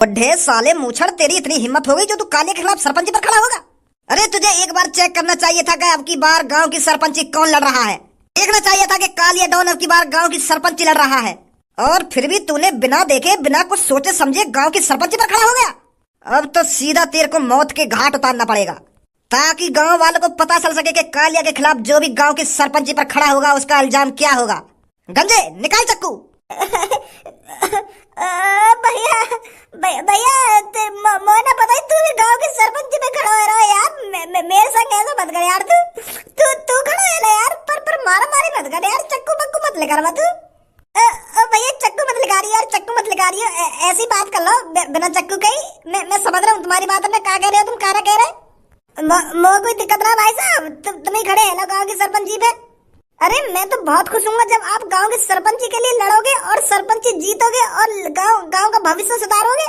बुड्ढे साले मूछड़, तेरी इतनी हिम्मत हो गई जो तू कालिया के खिलाफ सरपंची पर खड़ा होगा? अरे तुझे एक बार चेक करना चाहिए था कि अब की बार गांव की सरपंची कौन लड़ रहा है। देखना चाहिए था कि कालिया डॉन अब की बार गांव की सरपंची लड़ रहा है, और फिर भी तूने बिना देखे बिना कुछ सोचे समझे गांव की सरपंची पर खड़ा हो गया। अब तो सीधा तेरे को मौत के घाट उतारना पड़ेगा, ताकि गांव वालों को पता चल सके कि कालिया के खिलाफ जो भी गांव की सरपंची पर खड़ा होगा उसका इल्जाम क्या होगा। गंजे, निकाल चक्कू। भैया भैया मोना पता है तू भी गांव की सरपंच में खड़ा हो रहा है यार। मेरे संग ऐसा मत कर यार। तू खड़ा है ना यार, पर मारा मारी मत कर यार। चक्कू बक्कू मत लेकर तू। भैया चक्कू मत लगा रही यार, चक्कू मत लगा रही हो। ऐसी बात कर लो बिना चक्कू के ही। मैं समझ रहा हूँ तुम्हारी बात। मैं क्या कह रहे हो, तुम क्या कह रहे मो कोई दिक्कत ना भाई साहब, तुम ही खड़े है ना गाँव की सरपंची पे। अरे मैं तो बहुत खुश हूँ जब आप गांव की सरपंची के लिए लड़ोगे और सरपंची जीतोगे और गांव का भविष्य सुधारोगे।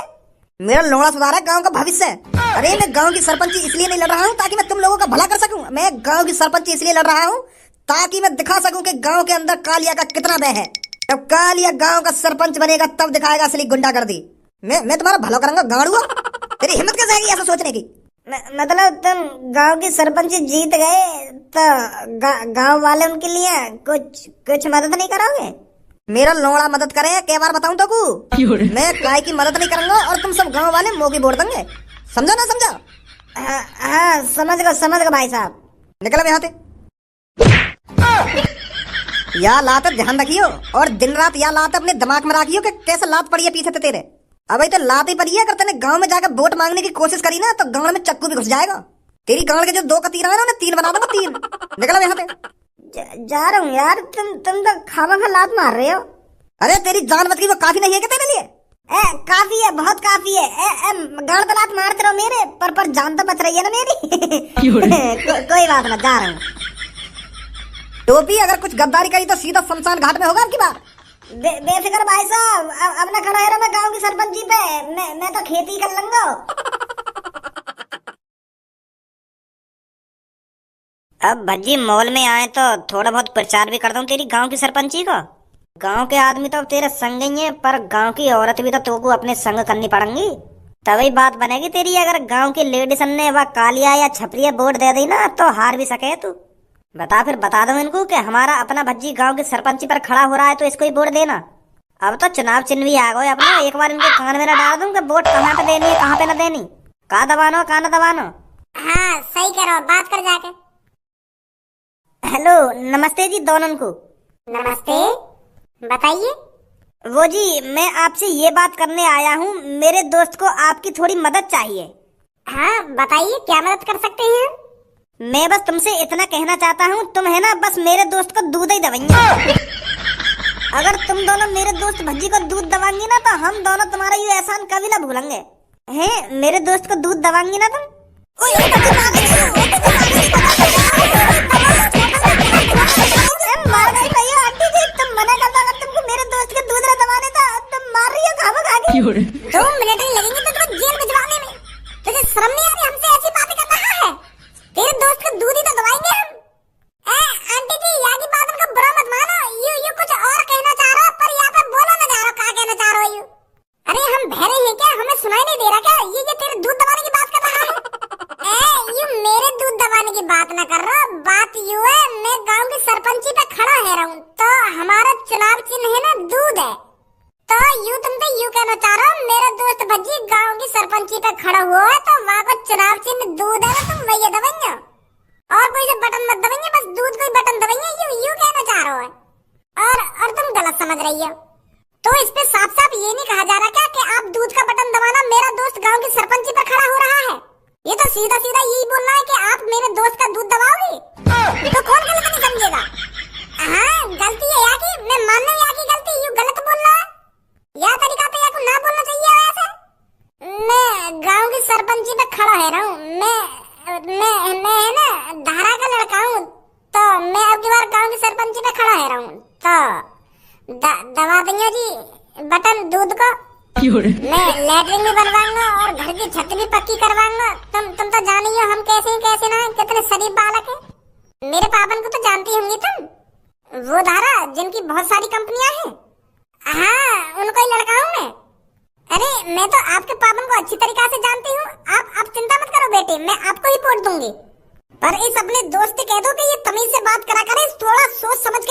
मेरा लोड़ा सुधारा है गांव का भविष्य। अरे मैं गांव की सरपंची इसलिए नहीं लड़ रहा हूँ ताकि मैं तुम लोगों का भला कर सकूं। मैं गांव की सरपंची इसलिए लड़ रहा हूँ ताकि मैं दिखा सकूं कि गांव के अंदर कालिया का कितना भय है। जब कालिया गांव का सरपंच बनेगा तब दिखाएगा असली गुंडागर्दी। मैं तुम्हारा भला करूंगा गाड़ुआ। तेरी हिम्मत कैसे आएगी ऐसा सोचने की? मतलब तुम गांव की सरपंच जीत गए तो गांव वाले उनके लिए कुछ मदद नहीं करोगे? मेरा लोड़ा मदद करे, कई बार बताऊं तो को मैं काय की मदद नहीं करूंगा और तुम सब गांव वाले मोगी बोल देंगे। समझो ना समझो? हाँ समझ गो भाई साहब। निकलो यहाँ से। या लात ध्यान रखियो और दिन रात या लात अपने दिमाग में रखियो कि कैसे लात पड़ी है पीछे से तेरे। अबे तो लात ही पड़ी है। अगर तूने गांव में जाकर वोट मांगने की कोशिश करी ना तो गांव में चक्कू भी घुस जाएगा। तेरी गांव के जो 2 कतीरा है ना उन्हें 3 बना दूंगा, 3। निकलो यहाँ से। जा रहा हूँ यार। तुम तो खामखा लात मार रहे हो। अरे तेरी जान बच गई वो काफी नहीं है क्या तेरे लिए? काफी है, बहुत काफी है। गाड़ तो लात मारते रहो मेरे पर जान तो बच रही है ना मेरी। कोई बात ना, जा रहा हूँ। टोपी अगर कुछ गद्दारी करी तो सीधा शमशान घाट में होगा आपकी बात। बेफिक्र भाई साहब, अब ना खड़ा है मैं गांव की सरपंची पे। मैं तो खेती कर लूंगा। अब भज्जी मॉल में आए तो थोड़ा बहुत प्रचार भी कर दूं तेरी गांव की सरपंची को। गांव के आदमी तो तेरे संग ही है, पर गांव की औरत भी तो तुमको अपने संग करनी पड़ेंगी, तभी बात बनेगी तेरी। अगर गांव की लेडीज ने वह कालिया या छपरिया वोट दे दी ना तो हार भी सके तू। बता दो इनको कि हमारा अपना भज्जी गांव की सरपंची पर खड़ा हो रहा है तो इसको ही वोट देना। अब तो चुनाव चिन्ह भी आ गए अपना। एक बार इनके कान में ना डाल दूं कि वोट कहाँ पे देनी है कहाँ पे ना देनी, कहाँ दबानो कहाँ ना दबानो। हाँ सही करो, बात कर जाके। हेलो, नमस्ते जी दोनों को। नमस्ते, बताइए। वो जी मैं आपसे ये बात करने आया हूँ, मेरे दोस्त को आपकी थोड़ी मदद चाहिए। हाँ बताइए, क्या मदद कर सकते हैं? मैं बस तुमसे इतना कहना चाहता हूँ, तुम है ना बस मेरे दोस्त को दूध ही दवाइए। अगर तुम दोनों मेरे दोस्त भज्जी को दूध दवाएंगी ना तो हम दोनों तुम्हारा ये एहसान कभी ना भूलेंगे। हैं, मेरे दोस्त को दूध दवाएंगी ना तुम? तुम मना कर दो, तुमको मेरे दोस्त के दूध ना दवाने तो तुम मार रही हो खामो खाके। 2 मिनट ही लगेंगे तो तुम्हें जेल भिजवाने में। तुझे शर्म नहीं आ रही हमसे ऐसी बातें कर रहा है? तेरे दोस्त को दूध ही तो दवाएंगे हम। आंटी जी यहाँ की बात उनको बुरा मत मानो। यू कुछ और कहना चाह रहा पर यहाँ पे बोलो ना जा रहा, क्या कहना चाह रहा हो यू? अरे हम बहरे हैं क्या, हमें सुनाई नहीं दे रहा क्या? ये तेरे दूध दबाने की बात कर रहा है। यू मेरे दूध दबाने की बात ना कर रहा। बात यू है, मैं गाँव की सरपंची पे खड़ा है रहा हूँ तो हमारा चुनाव चिन्ह है ना दूध है। तो तुम तो यू कहना चाह रहा हो मेरा दोस्त भज्जी गांव की सरपंची पे खड़ा हुआ है तो वहाँ का चुनाव चिन्ह दूध है ना, तुम वही दबाएंगे और कोई से बटन मत दबाएंगे, बस दूध को ही बटन दबाएंगे। यू कहना चाह रहा है और तुम गलत समझ रही हो। तो इस पे साफ साफ ये नहीं कहा जा रहा क्या कि आप दूध का बटन दबाना मेरा दोस्त गांव की सरपंची पे खड़ा हो रहा है? ये तो सीधा यही बोलना है कि आप मेरे दोस्त का दूध दबाओगे तो कौन गलत नहीं समझेगा। हाँ गलती है यहाँ की, मैं मान रहा हूँ यहाँ की गलती। यू गलत बोल रहा है, यह तरीका पे को ना बोलना चाहिए वैसे। मैं गांव की सरपंची पे खड़ा है रहा हूँ। मैं है ना धारा का लड़का हूँ तो मैं अब की बार गांव की सरपंची पे खड़ा है रहा हूँ तो दबा देंगे जी बटन दूध को। मैं लैट्रिन भी बनवाऊंगा और घर की छत भी पक्की करवाऊंगा। तुम तो जानी हो हम कैसे ना कितने शरीफ बालक है। मेरे पापन को तो जानती होंगी तुम, वो धारा जिनकी बहुत सारी कंपनियां हैं। हाँ उनको ही लड़का हूँ मैं। अरे मैं तो आपके पापन को अच्छी तरीके से जानती हूँ। आप चिंता मत करो बेटे, मैं आपको ही वोट दूंगी। पर इस अपने दोस्त से कह दो कि ये तमीज से बात करा करे, थोड़ा सोच समझ